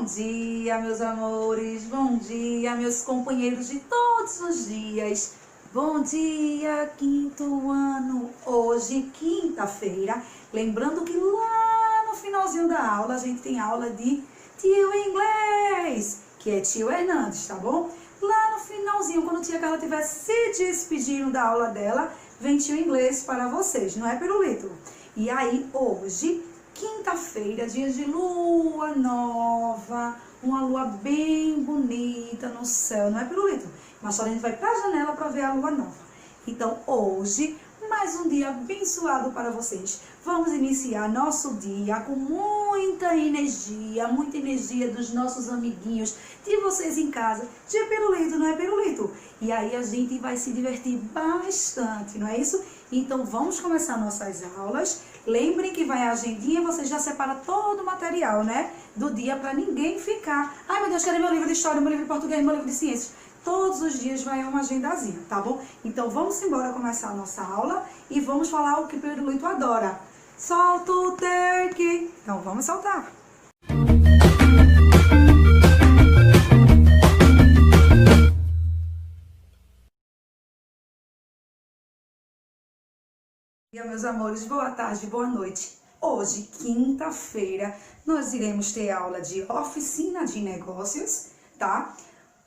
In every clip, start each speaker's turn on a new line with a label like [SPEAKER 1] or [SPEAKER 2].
[SPEAKER 1] dia, meus amores, bom dia, meus companheiros de todos os dias. Bom dia, quinto ano, hoje, quinta-feira. Lembrando que lá no finalzinho da aula, a gente tem aula de tio inglês, que é tio Hernandes, tá bom? Lá no finalzinho, quando a tia Carla estiver se despedindo da aula dela, vem tio inglês para vocês, não é, Pirulito? E aí, hoje, quinta-feira, dia de lua nova, uma lua bem bonita no céu, não é, Pirulito? Mas só a gente vai pra janela para ver a lua nova. Então, hoje, mais um dia abençoado para vocês. Vamos iniciar nosso dia com muita energia dos nossos amiguinhos, de vocês em casa, de Pirulito, não é, Pirulito? E aí a gente vai se divertir bastante, não é isso? Então, vamos começar nossas aulas. Lembrem que vai a agendinha, você já separa todo o material, né, do dia, para ninguém ficar: ai meu Deus, quero meu livro de história, meu livro de português, meu livro de ciências. Todos os dias vai uma agendazinha, tá bom? Então vamos embora começar a nossa aula e vamos falar o que o Pirulito adora. Solta o turkey! Então vamos soltar! E meus amores, boa tarde, boa noite. Hoje, quinta-feira, nós iremos ter aula de oficina de negócios, tá?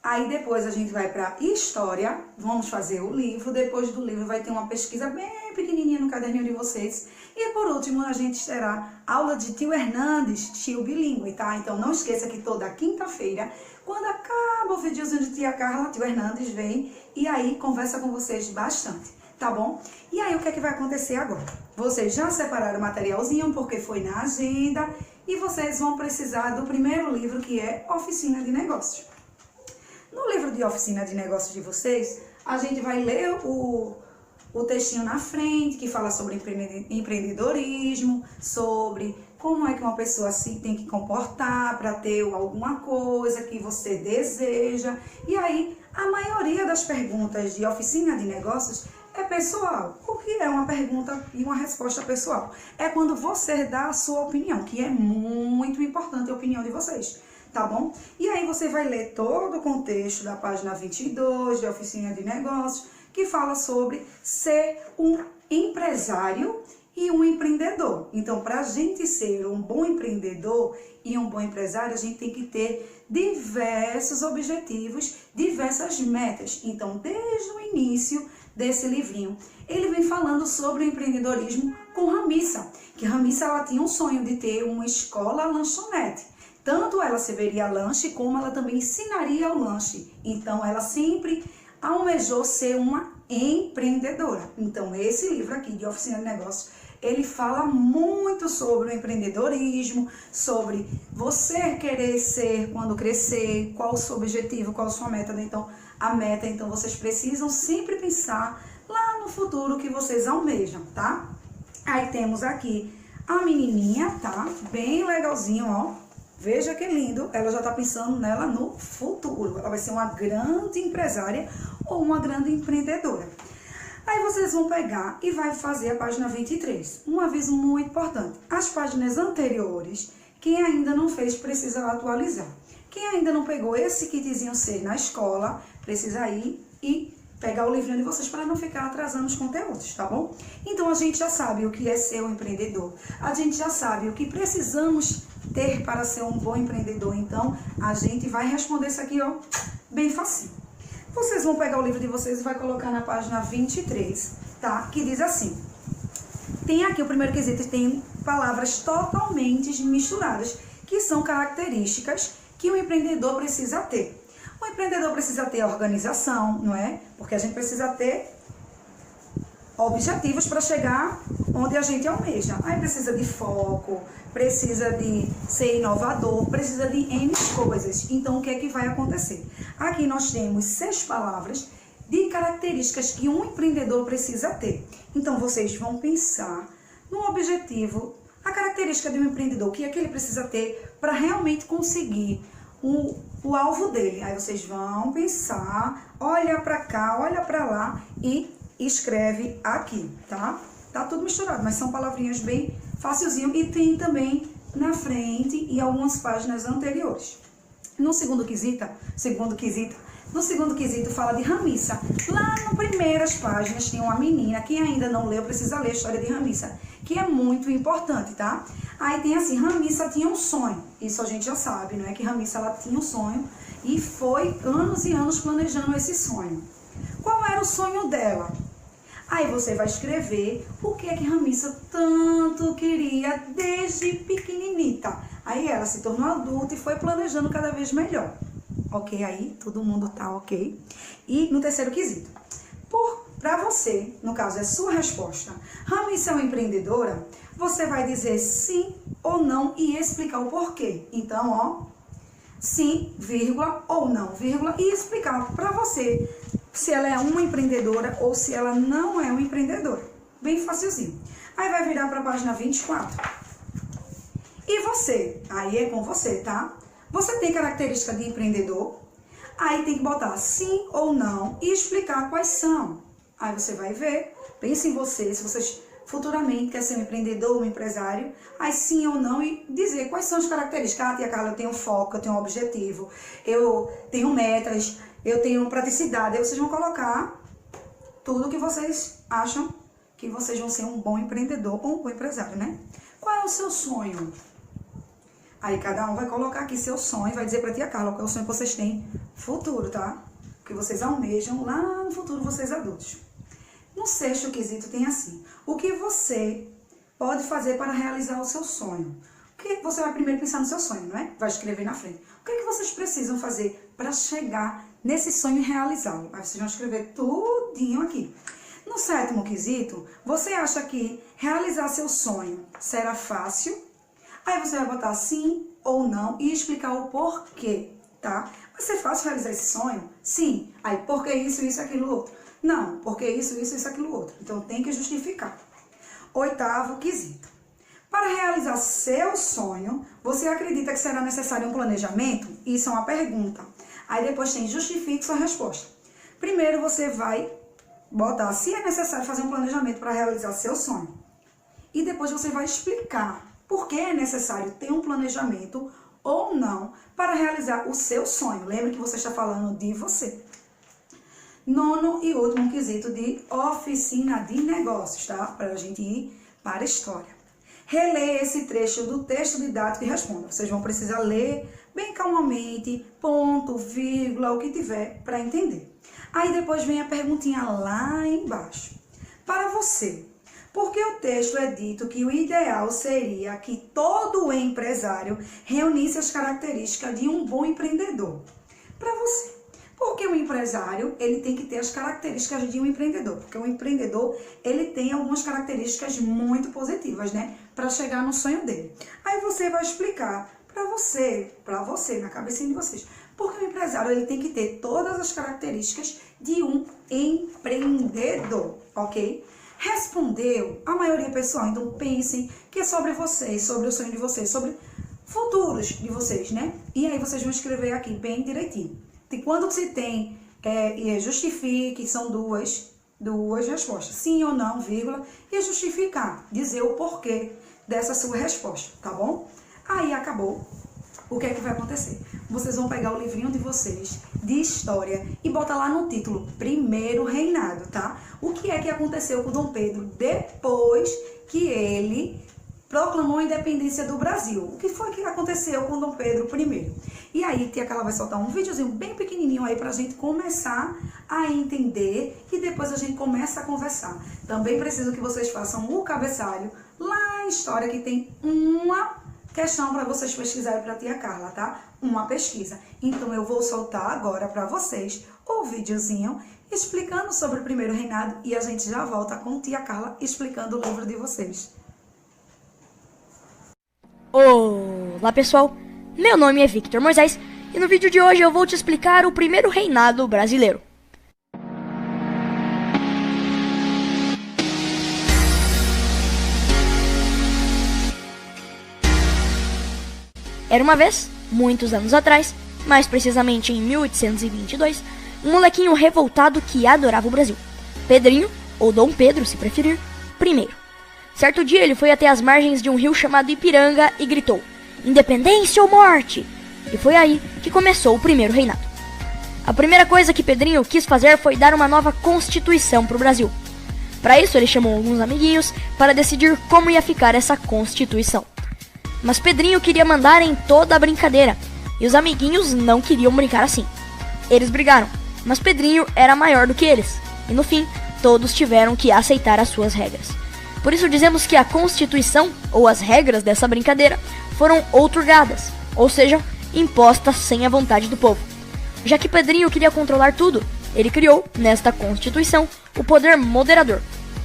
[SPEAKER 1] Aí depois a gente vai para história, vamos fazer o livro, depois do livro vai ter uma pesquisa bem pequenininha no caderninho de vocês. E por último a gente terá aula de tio Hernandes, tio bilíngue, tá? Então não esqueça que toda quinta-feira, quando acaba o videozinho de tia Carla, tio Hernandes vem e aí conversa com vocês bastante, tá bom? E aí o que é que vai acontecer agora? Vocês já separaram o materialzinho porque foi na agenda e vocês vão precisar do primeiro livro, que é Oficina de Negócios. No livro de oficina de negócios de vocês, a gente vai ler o textinho na frente, que fala sobre empreendedorismo, sobre como é que uma pessoa se tem que comportar para ter alguma coisa que você deseja. E aí, a maioria das perguntas de oficina de negócios é pessoal. O que é uma pergunta e uma resposta pessoal? É quando você dá a sua opinião, que é muito importante a opinião de vocês. Tá bom? E aí você vai ler todo o contexto da página 22 de Oficina de Negócios, que fala sobre ser um empresário e um empreendedor. Então, para a gente ser um bom empreendedor e um bom empresário, a gente tem que ter diversos objetivos, diversas metas. Então, desde o início desse livrinho, ele vem falando sobre o empreendedorismo com Ramissa, que Ramissa ela tinha um sonho de ter uma escola lanchonete. Tanto ela serviria lanche, como ela também ensinaria o lanche. Então, ela sempre almejou ser uma empreendedora. Então, esse livro aqui, de Oficina de Negócios, ele fala muito sobre o empreendedorismo, sobre você querer ser quando crescer, qual o seu objetivo, qual a sua meta. Então, a meta, então, vocês precisam sempre pensar lá no futuro que vocês almejam, tá? Aí temos aqui a menininha, tá? Bem legalzinho, ó. Veja que lindo, ela já está pensando nela no futuro. Ela vai ser uma grande empresária ou uma grande empreendedora. Aí vocês vão pegar e vai fazer a página 23. Um aviso muito importante. As páginas anteriores, quem ainda não fez, precisa atualizar. Quem ainda não pegou esse kitzinho C na escola, precisa ir e pegar o livrinho de vocês para não ficar atrasando os conteúdos, tá bom? Então a gente já sabe o que é ser um empreendedor. A gente já sabe o que precisamos ter para ser um bom empreendedor. Então, a gente vai responder isso aqui, ó, bem facinho. Vocês vão pegar o livro de vocês e vai colocar na página 23, tá? Que diz assim: tem aqui o primeiro quesito, tem palavras totalmente misturadas, que são características que o empreendedor precisa ter. O empreendedor precisa ter organização, não é? Porque a gente precisa ter objetivos para chegar onde a gente almeja. Aí precisa de foco, precisa de ser inovador, precisa de N coisas. Então, o que é que vai acontecer? Aqui nós temos 6 palavras de características que um empreendedor precisa ter. Então, vocês vão pensar no objetivo, a característica de um empreendedor, o que é que ele precisa ter para realmente conseguir o alvo dele. Aí vocês vão pensar, olha para cá, olha para lá e escreve aqui, tá? Tá tudo misturado, mas são palavrinhas bem facilzinho e tem também na frente e algumas páginas anteriores. No segundo quesito fala de Ramissa. Lá nas primeiras páginas tem uma menina, quem ainda não leu precisa ler a história de Ramissa, que é muito importante, tá? Aí tem assim, Ramissa tinha um sonho, isso a gente já sabe, não é? Que Ramissa ela tinha um sonho e foi anos e anos planejando esse sonho. Qual era o sonho dela? Aí você vai escrever o que é que Ramissa tanto queria desde pequeninita. Aí ela se tornou adulta e foi planejando cada vez melhor. Ok aí? Todo mundo tá ok? E no terceiro quesito. Para você, no caso é sua resposta, Ramissa é uma empreendedora? Você vai dizer sim ou não e explicar o porquê. Então, ó, sim, vírgula, ou não, vírgula, e explicar para você se ela é uma empreendedora ou se ela não é uma empreendedora. Bem facilzinho. Aí vai virar para a página 24. E você? Aí é com você, tá? Você tem característica de empreendedor? Aí tem que botar sim ou não e explicar quais são. Aí você vai ver, pense em você, se vocês futuramente querem ser um empreendedor, um empresário, aí sim ou não e dizer quais são as características. Ah, tia Carla, eu tenho foco, eu tenho um objetivo, eu tenho metas, eu tenho praticidade. Aí vocês vão colocar tudo que vocês acham que vocês vão ser um bom empreendedor ou um bom empresário, né? Qual é o seu sonho? Aí cada um vai colocar aqui seu sonho, vai dizer pra tia Carla qual é o sonho que vocês têm futuro, tá? O que vocês almejam lá no futuro, vocês adultos. No sexto quesito tem assim, o que você pode fazer para realizar o seu sonho? O que você vai primeiro pensar no seu sonho, não é? Vai escrever na frente. O que é que vocês precisam fazer para chegar nesse sonho e realizá-lo? Aí vocês vão escrever tudinho aqui. No sétimo quesito, você acha que realizar seu sonho será fácil? Aí você vai botar sim ou não e explicar o porquê, tá? Vai ser fácil realizar esse sonho? Sim. Aí, por que isso, isso, aquilo, outro? Não, porque isso, aquilo, outro. Então, tem que justificar. Oitavo quesito. Para realizar seu sonho, você acredita que será necessário um planejamento? Isso é uma pergunta. Aí, depois tem justifique sua resposta. Primeiro, você vai botar se é necessário fazer um planejamento para realizar seu sonho. E depois você vai explicar por que é necessário ter um planejamento ou não para realizar o seu sonho. Lembre que você está falando de você. Nono e último quesito de oficina de negócios, tá? Para a gente ir para a história. Releia esse trecho do texto didático e responda. Vocês vão precisar ler bem calmamente, ponto, vírgula, o que tiver para entender. Aí depois vem a perguntinha lá embaixo. Para você, por que o texto é dito que o ideal seria que todo empresário reunisse as características de um bom empreendedor? Para você. Porque o empresário, ele tem que ter as características de um empreendedor. Porque o empreendedor, ele tem algumas características muito positivas, né? Para chegar no sonho dele. Aí você vai explicar para você, na cabecinha de vocês. Porque o empresário, ele tem que ter todas as características de um empreendedor, ok? Respondeu a maioria pessoal, então pensem que é sobre vocês, sobre o sonho de vocês, sobre futuros de vocês, né? E aí vocês vão escrever aqui bem direitinho. E quando se tem, justifique, são duas respostas, sim ou não, vírgula, e justificar, dizer o porquê dessa sua resposta, tá bom? Aí acabou. O que é que vai acontecer? Vocês vão pegar o livrinho de vocês, de história, e botar lá no título, Primeiro Reinado, tá? O que é que aconteceu com Dom Pedro depois que ele proclamou a independência do Brasil? O que foi que aconteceu com Dom Pedro I? E aí, tia Carla vai soltar um videozinho bem pequenininho aí pra gente começar a entender e depois a gente começa a conversar. Também preciso que vocês façam o cabeçalho lá em história, que tem uma questão para vocês pesquisarem para tia Carla, tá? Uma pesquisa. Então, eu vou soltar agora para vocês o videozinho explicando sobre o Primeiro Reinado e a gente já volta com tia Carla explicando o livro de vocês.
[SPEAKER 2] Olá pessoal, meu nome é Victor Moisés e no vídeo de hoje eu vou te explicar o Primeiro Reinado brasileiro. Era uma vez, muitos anos atrás, mais precisamente em 1822, um molequinho revoltado que adorava o Brasil, Pedrinho, ou Dom Pedro se preferir, primeiro. Certo dia ele foi até as margens de um rio chamado Ipiranga e gritou: "Independência ou morte!" e foi aí que começou o primeiro reinado. A primeira coisa que Pedrinho quis fazer foi dar uma nova Constituição para o Brasil. Para isso, ele chamou alguns amiguinhos para decidir como ia ficar essa Constituição. Mas Pedrinho queria mandar em toda a brincadeira, e os amiguinhos não queriam brincar assim. Eles brigaram, mas Pedrinho era maior do que eles, e no fim, todos tiveram que aceitar as suas regras. Por isso dizemos que a Constituição, ou as regras dessa brincadeira, foram outorgadas, ou seja, impostas sem a vontade do povo. Já que Pedrinho queria controlar tudo, ele criou, nesta Constituição, o poder moderador.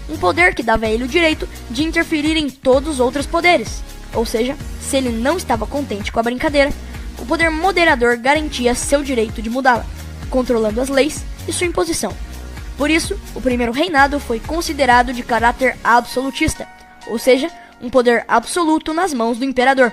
[SPEAKER 2] Um poder que dava a ele o direito de interferir em todos os outros poderes. Ou seja, se ele não estava contente com a brincadeira, o poder moderador garantia seu direito de mudá-la, controlando as leis e sua imposição. Por isso, o primeiro reinado foi considerado de caráter absolutista, ou seja, um poder absoluto nas mãos do imperador.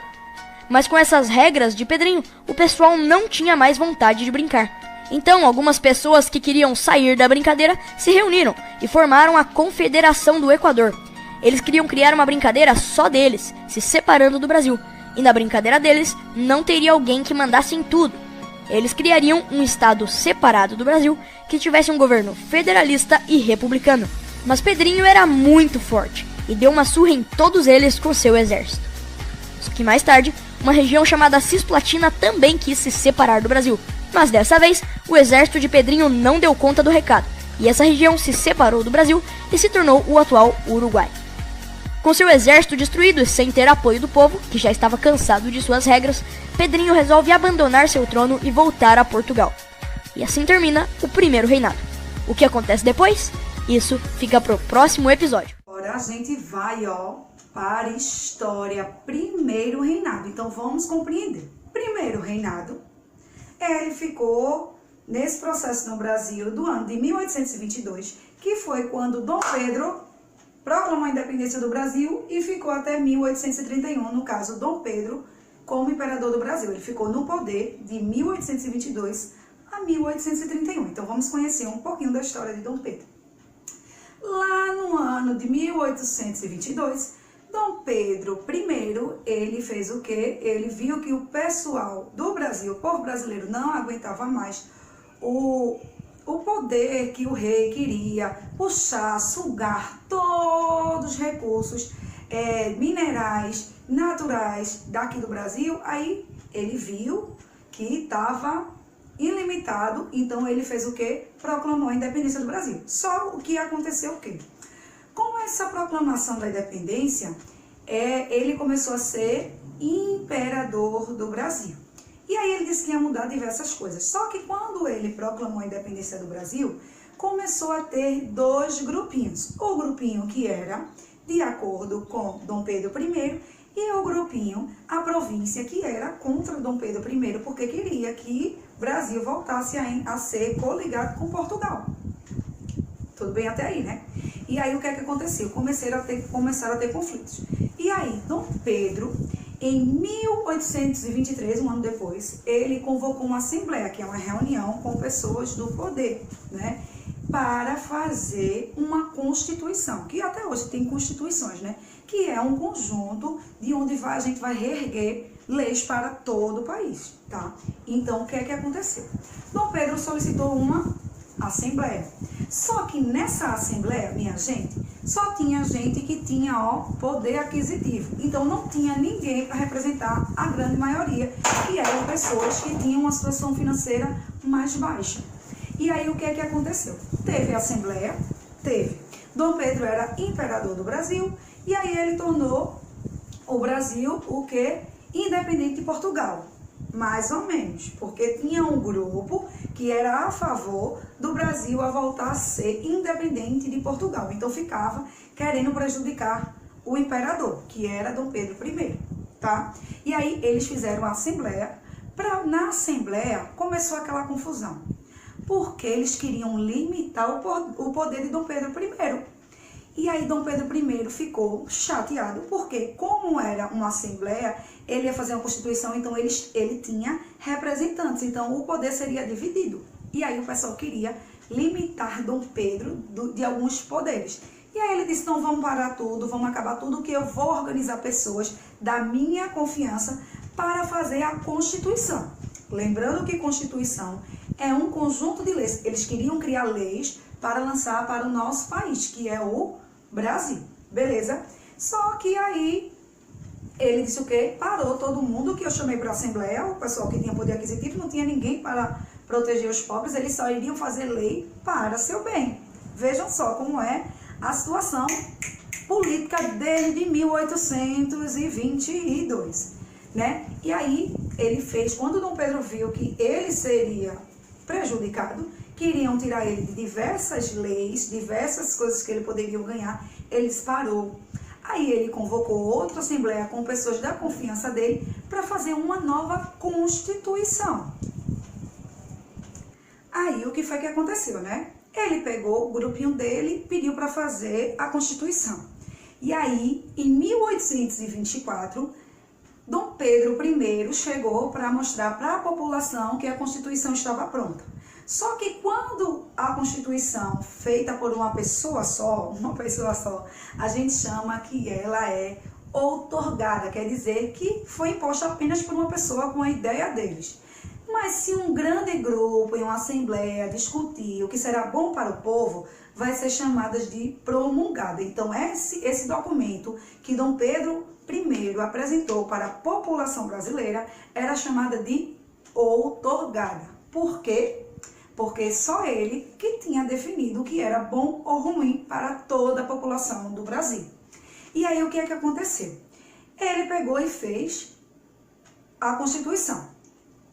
[SPEAKER 2] Mas com essas regras de Pedrinho, o pessoal não tinha mais vontade de brincar. Então, algumas pessoas que queriam sair da brincadeira se reuniram e formaram a Confederação do Equador. Eles queriam criar uma brincadeira só deles, se separando do Brasil. E na brincadeira deles, não teria alguém que mandasse em tudo. Eles criariam um estado separado do Brasil, que tivesse um governo federalista e republicano. Mas Pedrinho era muito forte e deu uma surra em todos eles com seu exército. Só que mais tarde, uma região chamada Cisplatina também quis se separar do Brasil. Mas dessa vez, o exército de Pedrinho não deu conta do recado, e essa região se separou do Brasil e se tornou o atual Uruguai. Com seu exército destruído e sem ter apoio do povo, que já estava cansado de suas regras, Pedrinho resolve abandonar seu trono e voltar a Portugal. E assim termina o primeiro reinado. O que acontece depois? Isso fica pro próximo episódio.
[SPEAKER 1] Agora a gente vai, para a história. Primeiro reinado. Então vamos compreender. Primeiro reinado, ele ficou nesse processo no Brasil do ano de 1822, que foi quando Dom Pedro proclamou a independência do Brasil e ficou até 1831, no caso Dom Pedro, como imperador do Brasil. Ele ficou no poder de 1822 a 1831. Então vamos conhecer um pouquinho da história de Dom Pedro. Lá no ano de 1822, Dom Pedro I, ele fez o quê? Ele viu que o pessoal do Brasil, o povo brasileiro, não aguentava mais o poder que o rei queria puxar, sugar todos os recursos minerais, naturais daqui do Brasil. Aí ele viu que estava ilimitado, então ele fez o quê? Proclamou a independência do Brasil. Só o que aconteceu o quê? Com essa proclamação da independência, ele começou a ser imperador do Brasil. E aí ele disse que ia mudar diversas coisas. Só que quando ele proclamou a independência do Brasil, começou a ter dois grupinhos. O grupinho que era de acordo com Dom Pedro I e o grupinho, a província, que era contra Dom Pedro I, porque queria que o Brasil voltasse a ser coligado com Portugal. Tudo bem até aí, né? E aí o que é que aconteceu? Começaram a ter conflitos. E aí Dom Pedro, em 1823, um ano depois, ele convocou uma assembleia, que é uma reunião com pessoas do poder, né? Para fazer uma constituição, que até hoje tem constituições, né? Que é um conjunto de onde a gente vai reerguer leis para todo o país, tá? Então, o que é que aconteceu? Dom Pedro solicitou uma assembleia. Só que nessa assembleia, minha gente, só tinha gente que tinha, poder aquisitivo. Então, não tinha ninguém para representar a grande maioria, que eram pessoas que tinham uma situação financeira mais baixa. E aí, o que é que aconteceu? Teve a assembleia, Dom Pedro era imperador do Brasil, e aí ele tornou o Brasil o quê? Independente de Portugal. Mais ou menos, porque tinha um grupo que era a favor do Brasil a voltar a ser independente de Portugal. Então ficava querendo prejudicar o imperador, que era Dom Pedro I, tá? E aí eles fizeram a assembleia. Na assembleia começou aquela confusão, porque eles queriam limitar o poder de Dom Pedro I. E aí Dom Pedro I ficou chateado, porque como era uma assembleia, ele ia fazer uma constituição, então ele tinha representantes, então o poder seria dividido. E aí o pessoal queria limitar Dom Pedro de alguns poderes. E aí ele disse, então vamos parar tudo, vamos acabar tudo, que eu vou organizar pessoas da minha confiança para fazer a Constituição. Lembrando que Constituição é um conjunto de leis. Eles queriam criar leis para lançar para o nosso país, que é o Brasil. Beleza? Só que aí ele disse o quê? Parou todo mundo, que eu chamei para a Assembleia, o pessoal que tinha poder aquisitivo, não tinha ninguém para proteger os pobres, eles só iriam fazer lei para seu bem. Vejam só como é a situação política desde 1822, né? E aí ele fez, quando Dom Pedro viu que ele seria prejudicado, queriam tirar ele de diversas leis, diversas coisas que ele poderia ganhar, ele parou. Aí ele convocou outra assembleia com pessoas da confiança dele para fazer uma nova Constituição. Aí o que foi que aconteceu, né? Ele pegou o grupinho dele, pediu para fazer a Constituição. E aí, em 1824, Dom Pedro I chegou para mostrar para a população que a Constituição estava pronta. Só que quando a Constituição, feita por uma pessoa só, a gente chama que ela é outorgada, quer dizer que foi imposta apenas por uma pessoa com a ideia deles. Mas se um grande grupo em uma assembleia discutir o que será bom para o povo, vai ser chamada de promulgada. Então esse documento que Dom Pedro I apresentou para a população brasileira era chamada de outorgada. Por quê? Porque só ele que tinha definido o que era bom ou ruim para toda a população do Brasil. E aí o que é que aconteceu? Ele pegou e fez a Constituição.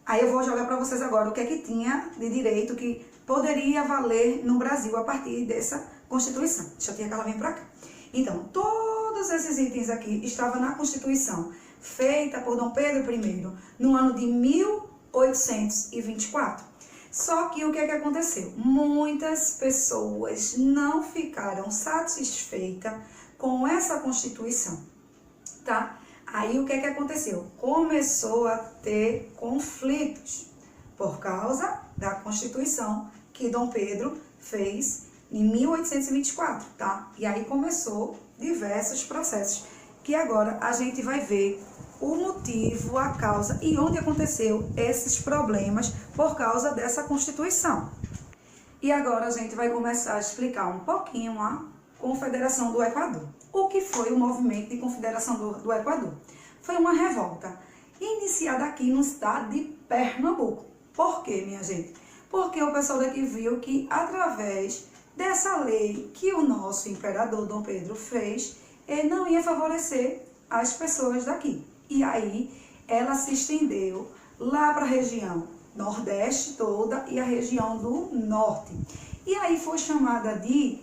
[SPEAKER 1] Aí eu vou jogar para vocês agora o que é que tinha de direito que poderia valer no Brasil a partir dessa Constituição. Deixa eu tirar que ela vem para cá. Então, todos esses itens aqui estavam na Constituição, feita por Dom Pedro I, no ano de 1824. Só que o que é que aconteceu? Muitas pessoas não ficaram satisfeitas com essa Constituição, tá? Aí o que é que aconteceu? Começou a ter conflitos por causa da Constituição que Dom Pedro fez em 1824, tá? E aí começou diversos processos que agora a gente vai ver o motivo, a causa e onde aconteceu esses problemas por causa dessa Constituição. E agora a gente vai começar a explicar um pouquinho a Confederação do Equador. O que foi o movimento de Confederação do Equador? Foi uma revolta iniciada aqui no estado de Pernambuco. Por quê, minha gente? Porque o pessoal daqui viu que através dessa lei que o nosso imperador Dom Pedro fez, ele não ia favorecer as pessoas daqui. E aí ela se estendeu lá para a região Nordeste toda e a região do Norte. E aí foi chamada de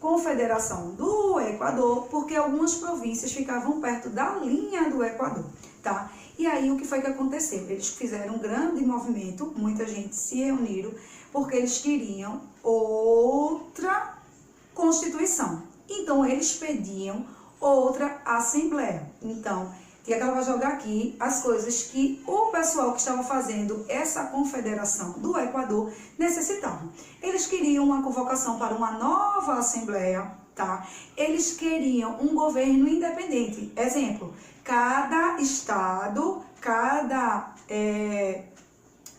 [SPEAKER 1] Confederação do Equador, porque algumas províncias ficavam perto da linha do Equador, tá? E aí o que foi que aconteceu? Eles fizeram um grande movimento, muita gente se reuniram, porque eles queriam outra Constituição. Então eles pediam outra Assembleia. Então, Tia Carla vai jogar aqui as coisas que o pessoal que estava fazendo essa Confederação do Equador necessitavam. Eles queriam uma convocação para uma nova Assembleia, tá? Eles queriam um governo independente. Exemplo, cada estado, cada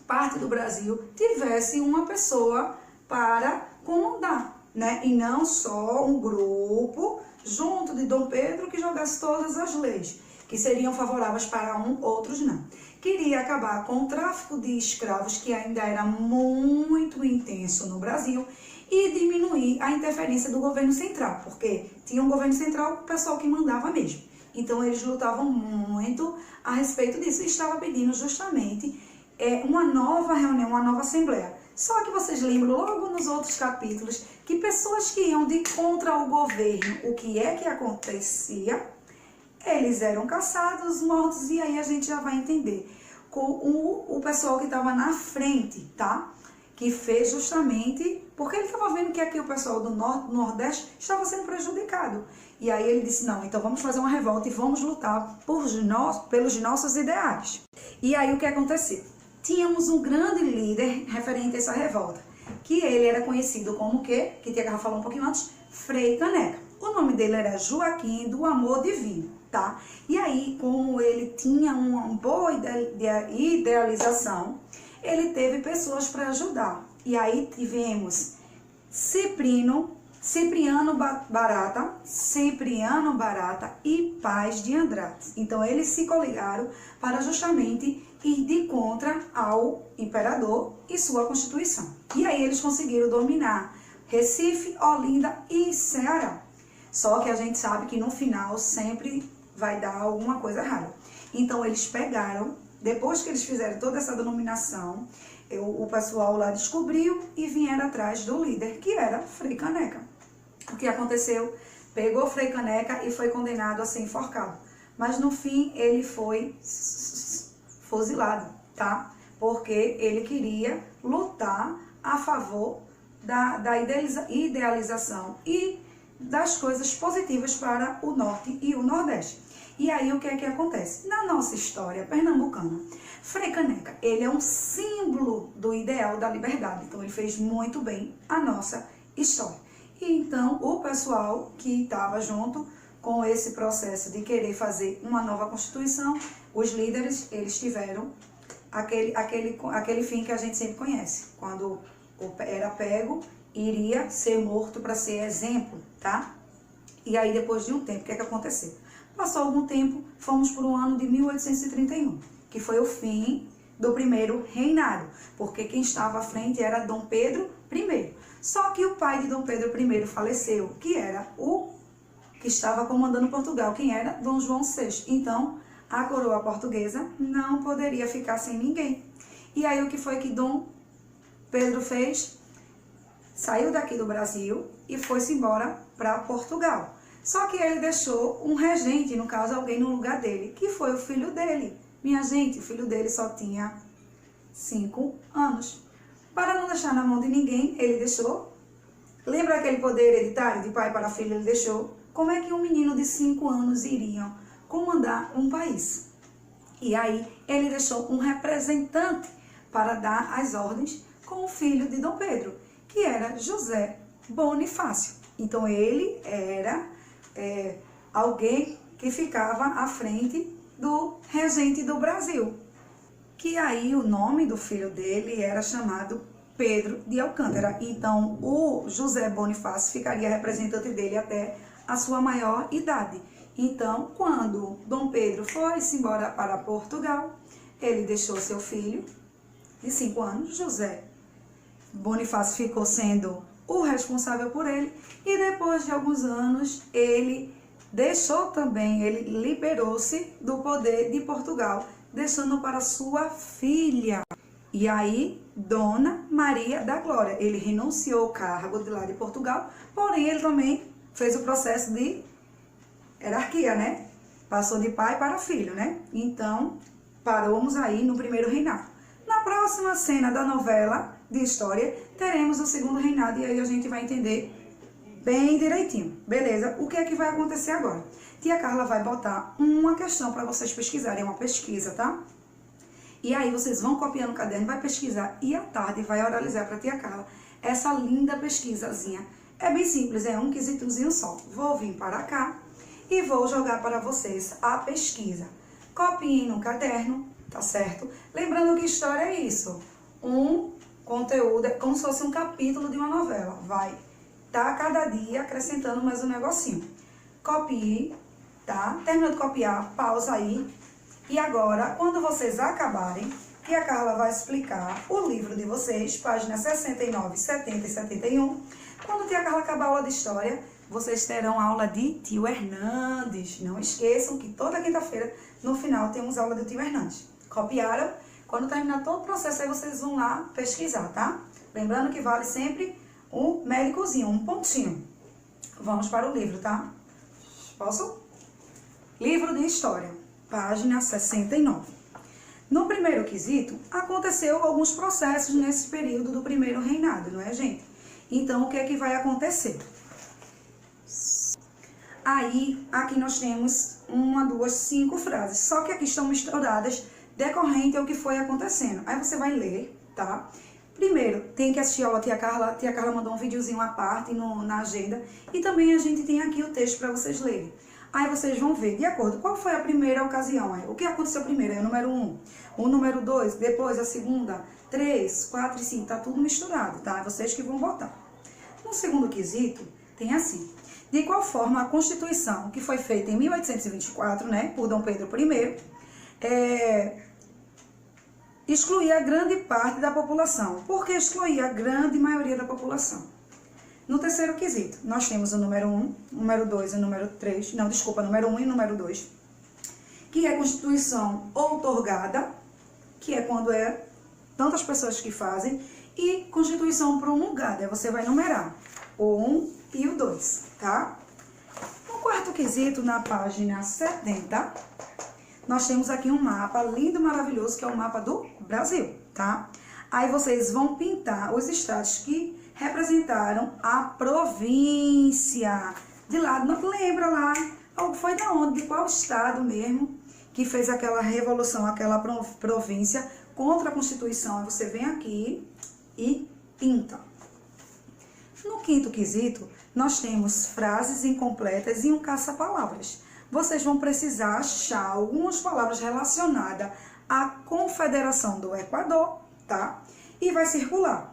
[SPEAKER 1] parte do Brasil tivesse uma pessoa para comandar, né? E não só um grupo junto de Dom Pedro que jogasse todas as leis, que seriam favoráveis para outros não. Queria acabar com o tráfico de escravos, que ainda era muito intenso no Brasil, e diminuir a interferência do governo central, porque tinha um governo central, o pessoal que mandava mesmo. Então eles lutavam muito a respeito disso e estavam pedindo justamente uma nova reunião, uma nova assembleia. Só que vocês lembram logo nos outros capítulos que pessoas que iam de contra o governo, o que é que acontecia? Eles eram caçados, mortos, e aí a gente já vai entender com o pessoal que estava na frente, tá? Que fez justamente porque ele estava vendo que aqui o pessoal do Norte, do Nordeste, estava sendo prejudicado. E aí ele disse, não, então vamos fazer uma revolta e vamos lutar pelos nossos ideais. E aí o que aconteceu? Tínhamos um grande líder referente a essa revolta, que ele era conhecido como o quê? Que Tia Carla falou um pouquinho antes, Frei Caneca. O nome dele era Joaquim do Amor Divino. tá? E aí, como ele tinha uma boa idealização, ele teve pessoas para ajudar. E aí tivemos Cipriano Barata e Paz de Andrade. Então, eles se coligaram para justamente ir de contra ao imperador e sua constituição. E aí eles conseguiram dominar Recife, Olinda e Ceará. Só que a gente sabe que no final sempre vai dar alguma coisa errada. Então, eles pegaram, depois que eles fizeram toda essa denominação, o pessoal lá descobriu e vieram atrás do líder, que era Frei Caneca. O que aconteceu? Pegou Frei Caneca e foi condenado a ser enforcado. Mas no fim ele foi fuzilado, tá? Porque ele queria lutar a favor da idealização e das coisas positivas para o Norte e o Nordeste. E aí o que é que acontece? Na nossa história pernambucana, Frei Caneca, ele é um símbolo do ideal da liberdade. Então ele fez muito bem a nossa história. E então o pessoal que estava junto com esse processo de querer fazer uma nova Constituição, os líderes, eles tiveram aquele fim que a gente sempre conhece. Quando era pego, iria ser morto para ser exemplo, tá? E aí depois de um tempo, o que é que aconteceu? Passou algum tempo, fomos para o ano de 1831, que foi o fim do primeiro reinado, porque quem estava à frente era Dom Pedro I. Só que o pai de Dom Pedro I faleceu, que era o que estava comandando Portugal, quem era Dom João VI. Então, a coroa portuguesa não poderia ficar sem ninguém. E aí, o que foi que Dom Pedro fez? Saiu daqui do Brasil e foi-se embora para Portugal. Só que ele deixou um regente, no caso, alguém no lugar dele, que foi o filho dele. Minha gente, o filho dele só tinha 5 anos. Para não deixar na mão de ninguém, ele deixou. Lembra aquele poder hereditário de pai para filho? Ele deixou. Como é que um menino de 5 anos iria comandar um país? E aí, ele deixou um representante para dar as ordens com o filho de Dom Pedro, que era José Bonifácio. Então, ele era alguém que ficava à frente do regente do Brasil. Que aí o nome do filho dele era chamado Pedro de Alcântara. Então, o José Bonifácio ficaria representante dele até a sua maior idade. Então, quando Dom Pedro foi-se embora para Portugal, ele deixou seu filho de 5 anos, José Bonifácio ficou sendo o responsável por ele, e depois de alguns anos ele deixou também, ele liberou-se do poder de Portugal, deixando para sua filha. E aí, Dona Maria da Glória, ele renunciou ao cargo de lá de Portugal, porém ele também fez o processo de hierarquia, né? Passou de pai para filho, né? Então, paramos aí no primeiro reinado. Na próxima cena da novela de história, teremos o segundo reinado e aí a gente vai entender bem direitinho, beleza? O que é que vai acontecer agora? Tia Carla vai botar uma questão para vocês pesquisarem, uma pesquisa, tá? E aí vocês vão copiar no caderno, vai pesquisar e à tarde vai oralizar para tia Carla essa linda pesquisazinha. É bem simples, é um quesitozinho só. Vou vir para cá e vou jogar para vocês a pesquisa. Copiem no caderno, tá certo? Lembrando que história é isso, um conteúdo, é como se fosse um capítulo de uma novela, vai tá cada dia acrescentando mais um negocinho. Copie, tá? Terminou de copiar, pausa aí. E agora, quando vocês acabarem, tia Carla vai explicar o livro de vocês, páginas 69, 70 e 71. Quando tia Carla acabar a aula de história, vocês terão aula de Tio Hernandes. Não esqueçam que toda quinta-feira, no final, temos aula de Tio Hernandes. Copiaram? Quando terminar todo o processo, aí vocês vão lá pesquisar, tá? Lembrando que vale sempre um médicozinho, um pontinho. Vamos para o livro, tá? Posso? Livro de História, página 69. No primeiro quesito, aconteceu alguns processos nesse período do primeiro reinado, não é, gente? Então, o que é que vai acontecer? Aí, aqui nós temos 1, 2, 5 frases, só que aqui estão misturadas decorrente ao que foi acontecendo. Aí você vai ler, tá? Primeiro, tem que assistir a aula Tia Carla mandou um videozinho à parte na agenda. E também a gente tem aqui o texto para vocês lerem. Aí vocês vão ver, de acordo, qual foi a primeira ocasião? O que aconteceu primeiro? É o número 1, o número 2, depois a segunda, 3, 4 e 5, tá tudo misturado, tá? É vocês que vão botar. No segundo quesito, tem assim: de qual forma a Constituição, que foi feita em 1824, né, por Dom Pedro I, excluía grande parte da população? Por que excluía a grande maioria da população? No terceiro quesito, nós temos o número 1, número 2 e o número 3, não, desculpa, número 1 e número 2, que é Constituição outorgada, que é quando é tantas pessoas que fazem, e Constituição promulgada, você vai numerar o 1 e o 2, tá? No quarto quesito, na página 70, nós temos aqui um mapa lindo, maravilhoso, que é o mapa do Brasil, tá? Aí vocês vão pintar os estados que representaram a província. De lá, não lembra lá, foi da onde, de qual estado mesmo, que fez aquela revolução, aquela província contra a Constituição. Aí você vem aqui e pinta. No quinto quesito, nós temos frases incompletas e um caça-palavras. Vocês vão precisar achar algumas palavras relacionadas à Confederação do Equador, tá? E vai circular.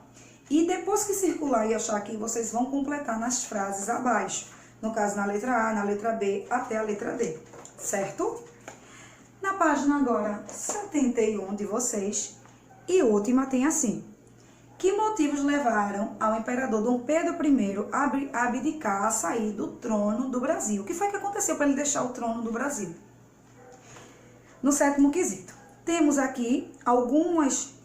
[SPEAKER 1] E depois que circular e achar aqui, vocês vão completar nas frases abaixo. No caso, na letra A, na letra B, até a letra D, certo? Na página agora 71 de vocês, e última, tem assim: que motivos levaram ao imperador Dom Pedro I a abdicar, a sair do trono do Brasil? O que foi que aconteceu para ele deixar o trono do Brasil? No sétimo quesito, temos aqui algumas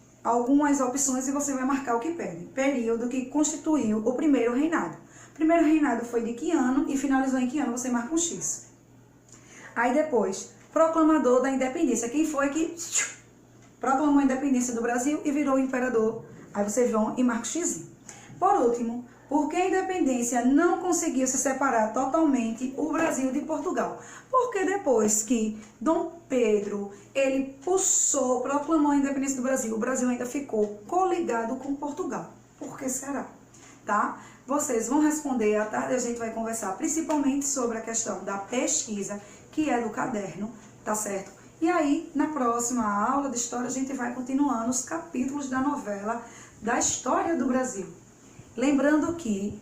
[SPEAKER 1] opções e você vai marcar o que pede. Período que constituiu o primeiro reinado. O primeiro reinado foi de que ano e finalizou em que ano? Você marca um X. Aí depois, proclamador da independência. Quem foi que proclamou a independência do Brasil e virou imperador? Aí vocês vão e marcam X. Por último, por que a independência não conseguiu se separar totalmente o Brasil de Portugal? Porque depois que Dom Pedro, ele proclamou a independência do Brasil, o Brasil ainda ficou coligado com Portugal. Por que será? Tá? Vocês vão responder à tarde, a gente vai conversar principalmente sobre a questão da pesquisa, que é do caderno, tá certo? E aí, na próxima aula de história, a gente vai continuando os capítulos da novela da história do Brasil. Lembrando que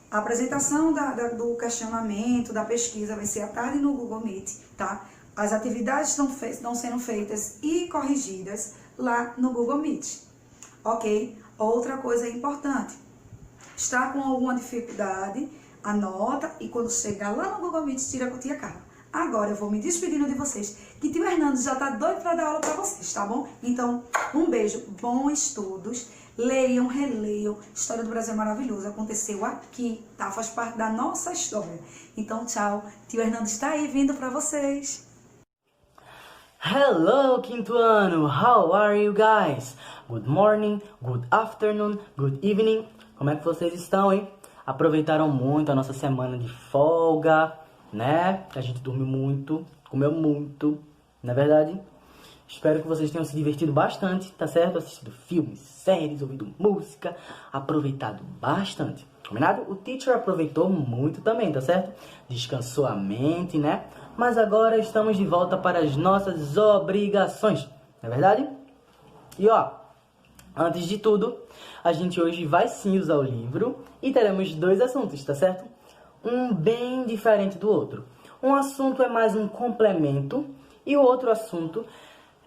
[SPEAKER 1] a apresentação do questionamento, da pesquisa, vai ser à tarde no Google Meet, tá? As atividades estão sendo feitas e corrigidas lá no Google Meet, ok? Outra coisa importante, está com alguma dificuldade, anota e quando chegar lá no Google Meet, tira com a tia Carla. Agora eu vou me despedindo de vocês, que tio Hernando já tá doido para dar aula para vocês, tá bom? Então, um beijo, bons estudos, leiam, releiam, História do Brasil é maravilhosa, aconteceu aqui, tá? Faz parte da nossa história. Então, tchau, tio Hernando está aí vindo para vocês.
[SPEAKER 3] Hello, quinto ano! How are you guys? Good morning, good afternoon, good evening. Como é que vocês estão, hein? Aproveitaram muito a nossa semana de folga, né? A gente dormiu muito, comeu muito, não é verdade? Espero que vocês tenham se divertido bastante, tá certo? Assistido filmes, séries, ouvido música, aproveitado bastante. Combinado? O teacher aproveitou muito também, tá certo? Descansou a mente, né? Mas agora estamos de volta para as nossas obrigações, não é verdade? E ó, antes de tudo, a gente hoje vai sim usar o livro e teremos dois assuntos, tá certo? Um bem diferente do outro. Um assunto é mais um complemento e o outro assunto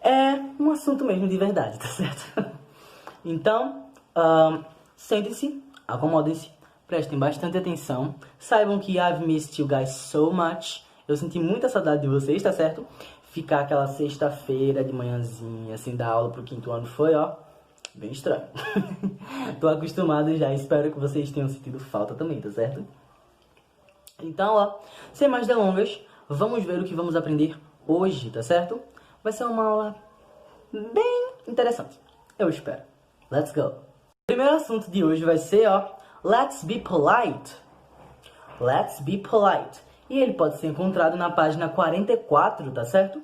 [SPEAKER 3] é um assunto mesmo de verdade, tá certo? Então, sentem-se, acomodem-se, prestem bastante atenção. Saibam que I've missed you guys so much. Eu senti muita saudade de vocês, tá certo? Ficar aquela sexta-feira de manhãzinha, assim, dar aula pro quinto ano foi, ó, bem estranho. Tô acostumado já, espero que vocês tenham sentido falta também, tá certo? Então, ó, sem mais delongas, vamos ver o que vamos aprender hoje, tá certo? Vai ser uma aula bem interessante, eu espero. Let's go! O primeiro assunto de hoje vai ser, ó, Let's be polite. Let's be polite. E ele pode ser encontrado na página 44, tá certo?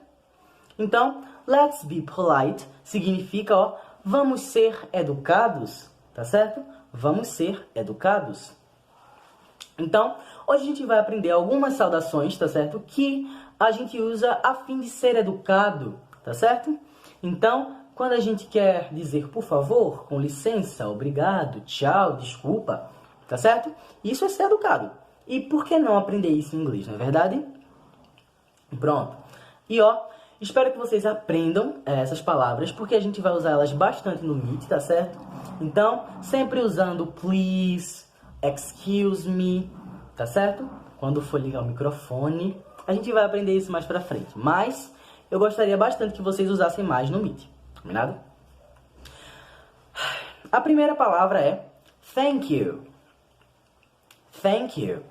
[SPEAKER 3] Então, let's be polite significa, ó, vamos ser educados, tá certo? Vamos ser educados. Então, hoje a gente vai aprender algumas saudações, tá certo? Que a gente usa a fim de ser educado, tá certo? Então, quando a gente quer dizer por favor, com licença, obrigado, tchau, desculpa, tá certo? Isso é ser educado. E por que não aprender isso em inglês, não é verdade? Pronto. E espero que vocês aprendam essas palavras, porque a gente vai usar elas bastante no Meet, tá certo? Então, sempre usando please, excuse me, tá certo? Quando for ligar o microfone, a gente vai aprender isso mais pra frente. Mas eu gostaria bastante que vocês usassem mais no Meet, combinado? A primeira palavra é thank you. Thank you.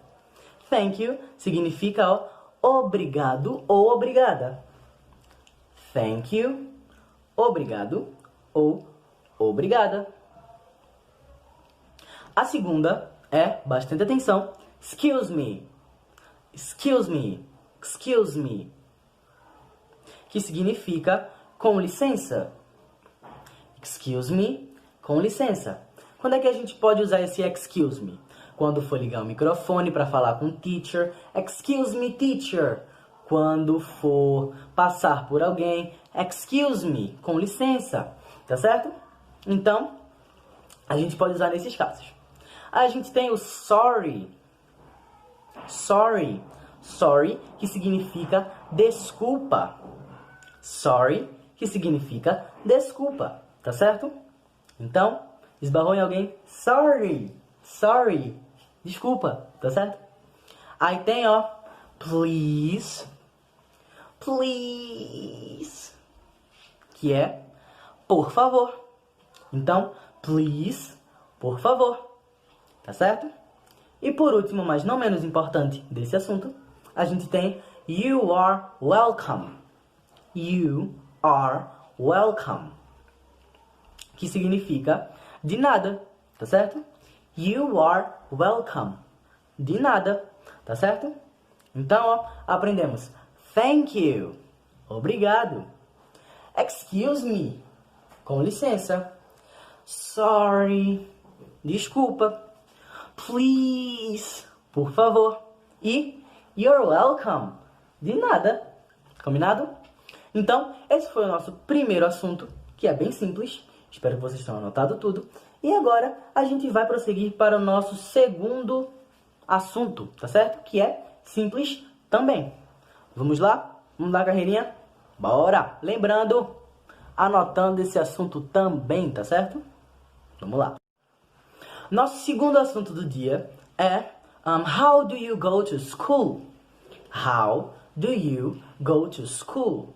[SPEAKER 3] Thank you significa obrigado ou obrigada. Thank you, obrigado ou obrigada. A segunda é, bastante atenção, excuse me. Excuse me. Excuse me. Que significa com licença. Excuse me, com licença. Quando é que a gente pode usar esse excuse me? Quando for ligar o microfone para falar com o teacher. Excuse me, teacher. Quando for passar por alguém. Excuse me, com licença. Tá certo? Então, a gente pode usar nesses casos. A gente tem o sorry. Sorry. Sorry, que significa desculpa. Sorry, que significa desculpa. Tá certo? Então, esbarrou em alguém. Sorry. Sorry. Desculpa. Tá certo? Aí tem, please. Please. Que é por favor. Então, please, por favor. Tá certo? E por último, mas não menos importante desse assunto, a gente tem you are welcome. You are welcome. Que significa de nada. Tá certo? You are welcome. De nada. Tá certo? Então, aprendemos. Thank you. Obrigado. Excuse me. Com licença. Sorry. Desculpa. Please. Por favor. E you're welcome. De nada. Combinado? Então, esse foi o nosso primeiro assunto, que é bem simples. Espero que vocês tenham anotado tudo. E agora a gente vai prosseguir para o nosso segundo assunto, tá certo? Que é simples também. Vamos lá? Vamos dar a carreirinha? Bora! Lembrando, anotando esse assunto também, tá certo? Vamos lá. Nosso segundo assunto do dia é how do you go to school? How do you go to school?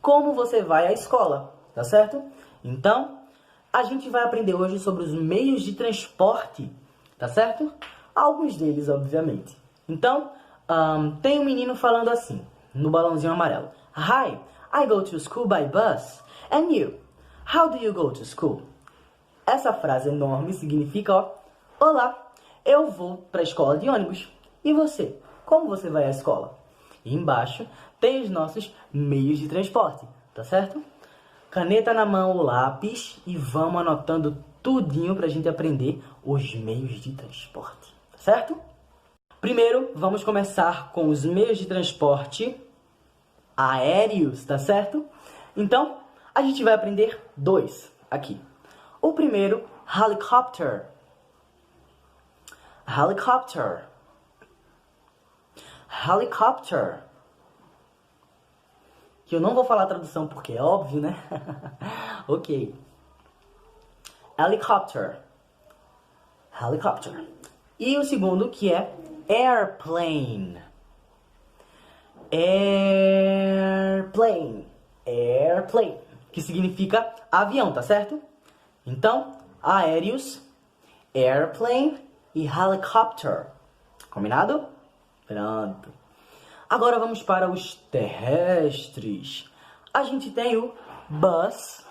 [SPEAKER 3] Como você vai à escola, tá certo? Então, a gente vai aprender hoje sobre os meios de transporte, tá certo? Alguns deles, obviamente. Então, tem um menino falando assim, no balãozinho amarelo. Hi, I go to school by bus. And you? How do you go to school? Essa frase enorme significa, olá, eu vou para a escola de ônibus. E você? Como você vai à escola? E embaixo tem os nossos meios de transporte, tá certo? Caneta na mão, o lápis e vamos anotando tudinho pra gente aprender os meios de transporte, tá certo? Primeiro, vamos começar com os meios de transporte aéreos, tá certo? Então, a gente vai aprender dois aqui. O primeiro, helicopter. Helicopter. Helicopter. Que eu não vou falar a tradução porque é óbvio, né? Ok. Helicopter. Helicopter. E o segundo que é airplane. Airplane. Airplane. Que significa avião, tá certo? Então, aéreos, airplane e helicopter. Combinado? Pronto. Agora vamos para os terrestres. A gente tem o bus.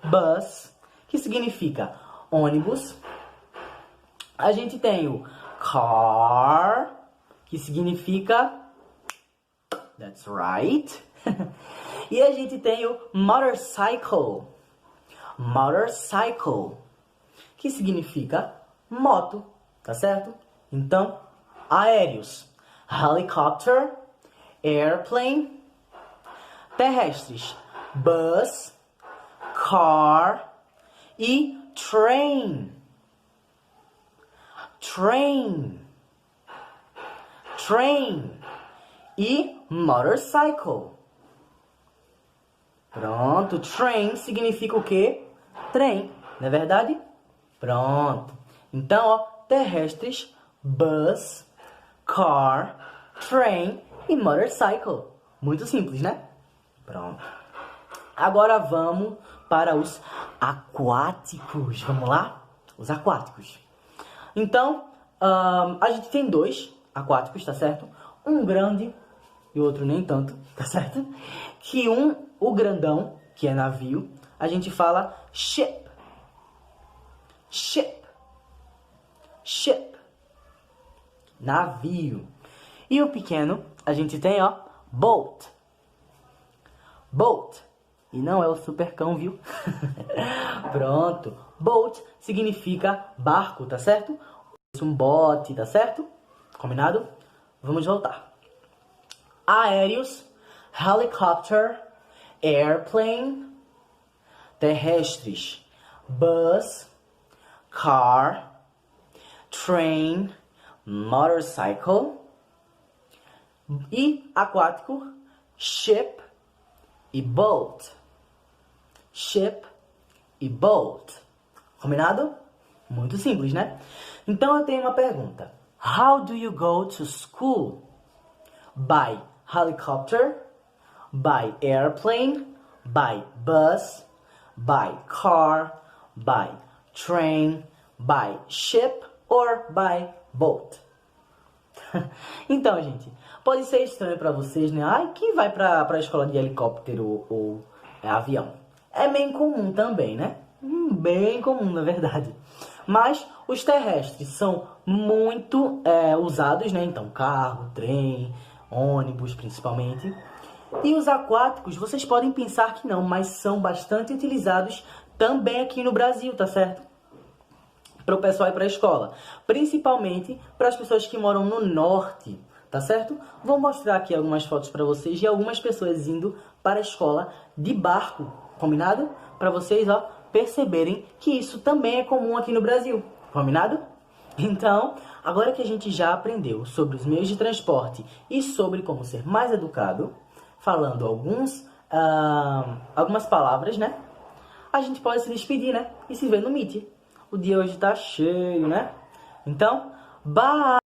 [SPEAKER 3] Bus, que significa ônibus. A gente tem o car, que significa that's right. E a gente tem o motorcycle. Motorcycle, que significa moto, tá certo? Então, aéreos, helicopter, airplane. Terrestres, bus, car e train. Train e motorcycle. Pronto, train significa o quê? Trem, não é verdade? Pronto. Então, ó, terrestres, bus, car, train e motorcycle. Muito simples, né? Pronto. Agora vamos para os aquáticos. Vamos lá? Os aquáticos. Então, a gente tem dois aquáticos, tá certo? Um grande e o outro nem tanto, tá certo? Que o grandão, que é navio, a gente fala ship. Navio. E o pequeno, a gente tem, ó, boat. E não é o supercão, viu? Pronto. Boat significa barco, tá certo? Um bote, tá certo? Combinado? Vamos voltar. Aéreos, helicopter, airplane. Terrestres, bus, car, train, motorcycle. E aquático, ship e boat. Combinado? Muito simples, né? Então eu tenho uma pergunta. How do you go to school? By helicopter, by airplane, by bus, by car, by train, by ship or by boat? Então, gente, pode ser estranho para vocês, né? Ai, quem vai para a escola de helicóptero ou avião? É bem comum também, né? Bem comum, na verdade. Mas os terrestres são muito usados, né? Então, carro, trem, ônibus, principalmente. E os aquáticos, vocês podem pensar que não, mas são bastante utilizados também aqui no Brasil, tá certo? Para o pessoal ir para a escola. Principalmente para as pessoas que moram no norte, tá certo? Vou mostrar aqui algumas fotos para vocês de algumas pessoas indo para a escola de barco, combinado? Para vocês, ó, perceberem que isso também é comum aqui no Brasil, combinado? Então, agora que a gente já aprendeu sobre os meios de transporte e sobre como ser mais educado, falando algumas palavras, né? A gente pode se despedir, né? E se ver no Meet. O dia hoje tá cheio, né? Então, bye!